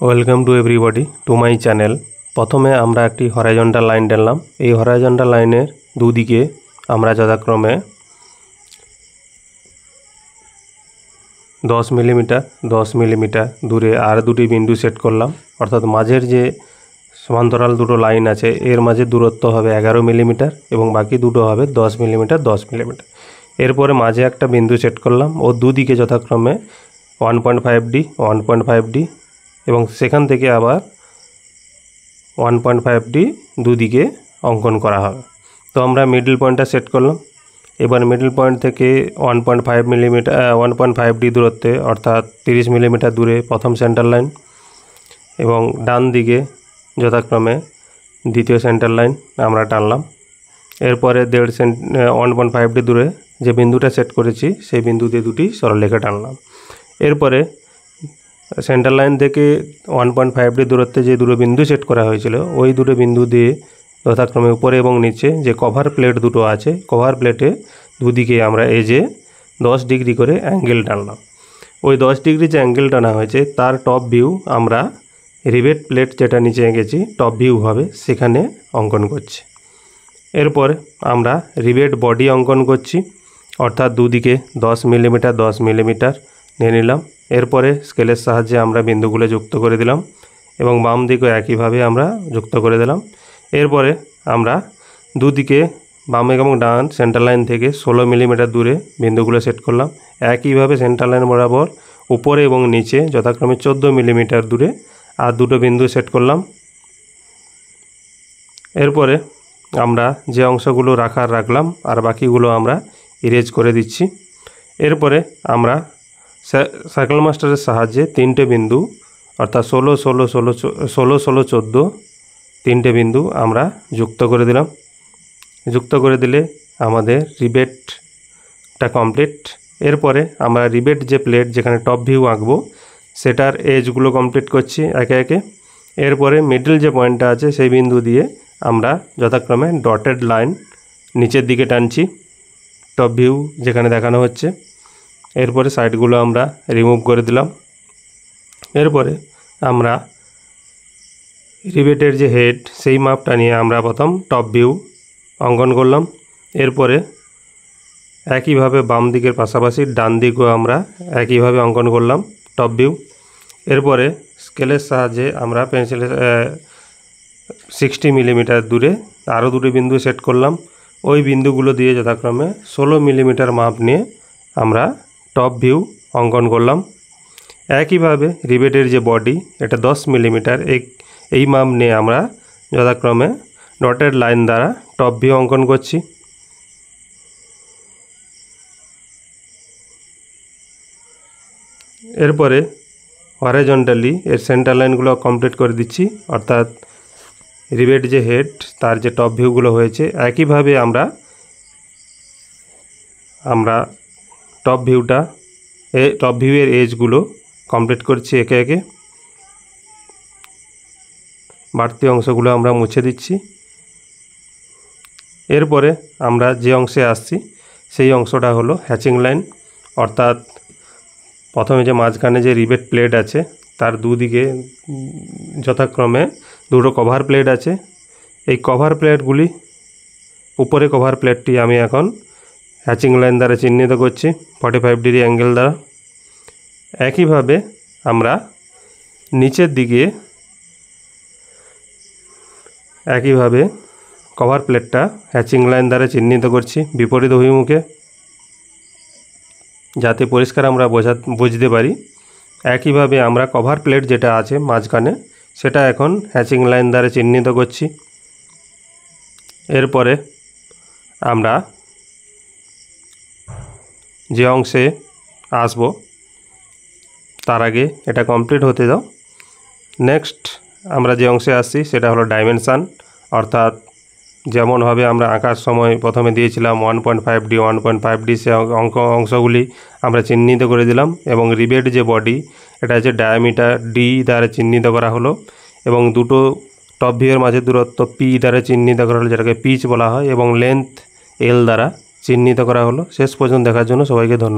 Welcome to everybody to my channel. প্রথমে আমরা একটি হরাইজন্টাল লাইন টানলাম। এই হরাইজন্টাল লাইনের দুদিকে আমরা যথাক্রমে 10 মিলিমিটার দূরে আর দুটি বিন্দু সেট করলাম। অর্থাৎ মাঝের যে সমান্তরাল দুটো লাইন আছে এর মাঝে দূরত্ব হবে 11 মিলিমিটার এবং বাকি দুটো হবে 10 মিলিমিটার। এরপরে মাঝে একটা বিন্দু সেট করলাম ও দুদিকে যথাক্রমে 1.5D এবং সেখান থেকে আবার 1.5D দুদিকে অঙ্কন করা হবে। তো আমরা মিডল পয়েন্টটা সেট করলাম। এবার মিডল পয়েন্ট থেকে 1.5D দূরত্বে অর্থাৎ 30 মিলিমিটার দূরে প্রথম সেন্টার লাইন এবং ডান দিকে যথাক্রমে দ্বিতীয় সেন্টার লাইন আমরা টানলাম। এরপরে 1.5D দূরে যে বিন্দুটা সেট করেছি সেই বিন্দু দিয়ে দুটি সরলরেখা টানলাম। এরপরে সেন্টার লাইন থেকে 1.5D দূরত্বে যে দুটো বিন্দু সেট করা হয়েছিল ওই দুটো বিন্দু দিয়ে যথাক্রমে উপরে এবং নিচে যে কভার প্লেট দুটো আছে কভার প্লেটে দুদিকে আমরা এই যে 10 ডিগ্রি করে অ্যাঙ্গেল টানলাম। ওই 10 ডিগ্রি যে অ্যাঙ্গেল টানা হয়েছে তার টপ ভিউ আমরা রিবেট প্লেট যেটা নিচে এঁকেছি টপ ভিউ হবে সেখানে অঙ্কন করছি। এরপর আমরা রিবেট বডি অঙ্কন করছি, অর্থাৎ দুদিকে 10 মিলিমিটার নিয়ে নিলাম। এরপরে স্কেলের সাহায্যে আমরা বিন্দুগুলো যুক্ত করে দিলাম এবং বাম দিকেও একইভাবে আমরা যুক্ত করে দিলাম। এরপরে আমরা দুদিকে বাম এবং ডান সেন্টার লাইন থেকে 16 মিলিমিটার দূরে বিন্দুগুলো সেট করলাম। একইভাবে সেন্টার লাইন বরাবর উপরে এবং নিচে যথাক্রমে 14 মিলিমিটার দূরে আর দুটো বিন্দু সেট করলাম। এরপরে আমরা যে অংশগুলো রাখলাম আর বাকিগুলো আমরা ইরেজ করে দিচ্ছি। এরপরে আমরা সার্কেল মাস্টারের সাহায্যে তিনটে বিন্দু অর্থাৎ 16, 14 তিনটে বিন্দু আমরা যুক্ত করে দিলাম। যুক্ত করে দিলে আমাদের রিবেটটা কমপ্লিট। এরপরে আমরা রিবেট যে প্লেট যেখানে টপ ভিউ আঁকবো সেটার এজগুলো কমপ্লিট করছি একে একে। এরপরে মিডল যে পয়েন্টটা আছে সেই বিন্দু দিয়ে আমরা যথাক্রমে ডটেড লাইন নিচের দিকে টানছি টপ ভিউ যেখানে দেখানো হচ্ছে। এরপরে সাইডগুলো আমরা রিমুভ করে দিলাম। এরপরে আমরা রিবেটের যে হেড সেই মাপটা নিয়ে আমরা প্রথম টপ ভিউ অঙ্কন করলাম। এরপরে একইভাবে বাম দিকের পাশাপাশি ডান দিকেও আমরা একইভাবে অঙ্কন করলাম টপ ভিউ। এরপরে স্কেলের সাহায্যে আমরা পেন্সিলের 60 মিলিমিটার দূরে আরও দুটি বিন্দু সেট করলাম। ওই বিন্দুগুলো দিয়ে যথাক্রমে 16 মিলিমিটার মাপ নিয়ে আমরা টপ ভিউ অঙ্কন করলাম। একইভাবে রিবেটের যে বডি এটা 10 মিলিমিটার এই মাপ নিয়ে আমরা যথাক্রমে ডটেড লাইন দ্বারা টপ ভিউ অঙ্কন করছি। এরপরে হরাইজন্টালি এর সেন্টার লাইনগুলো কমপ্লিট করে দিচ্ছি, অর্থাৎ রিবেট যে হেড তার যে টপ ভিউগুলো হয়েছে একইভাবে আমরা টপ ভিউয়ের এজগুলো কমপ্লিট করছি একে একে। বাড়তি অংশগুলো আমরা মুছে দিচ্ছি। এরপরে আমরা যে অংশে আসছি সেই অংশটা হলো হ্যাচিং লাইন, অর্থাৎ প্রথমে যে মাঝখানে যে রিবেট প্লেট আছে তার দুদিকে যথাক্রমে দুটো কভার প্লেট আছে। এই কভার প্লেটগুলি উপরে কভার প্লেটটি আমি এখন হ্যাচিং লাইন দ্বারা চিহ্নিত করছি 45 ডিগ্রি অ্যাঙ্গেল দ্বারা। একইভাবে আমরা নিচের দিকে একইভাবে কভার প্লেটটা হ্যাচিং লাইন দ্বারা চিহ্নিত করছি বিপরীত অভিমুখে, যাতে পরিষ্কার আমরা বুঝতে পারি। একইভাবে আমরা কভার প্লেট যেটা আছে মাঝখানে সেটা এখন হ্যাচিং লাইন দ্বারা চিহ্নিত করছি। এরপরে আমরা যে অংশে আসব তার আগে এটা কমপ্লিট হতে দাও। নেক্সট আমরা যে অংশে আসছি সেটা হলো ডাইমেনশান, অর্থাৎ যেমনভাবে আমরা আঁকার সময় প্রথমে দিয়েছিলাম 1.5D সে অংশগুলি আমরা চিহ্নিত করে দিলাম এবং রিবেট যে বডি এটা হচ্ছে ডায়ামিটার D দ্বারা চিহ্নিত করা হলো এবং দুটো টপ ভিউয়ের মাঝে দূরত্ব P দ্বারা চিহ্নিত করা হলো যেটাকে পিচ বলা হয় এবং লেন্থ L দ্বারা চিহ্নিত করা হলো। শেষ পর্যন্ত দেখার জন্য সবাইকে ধন্যবাদ।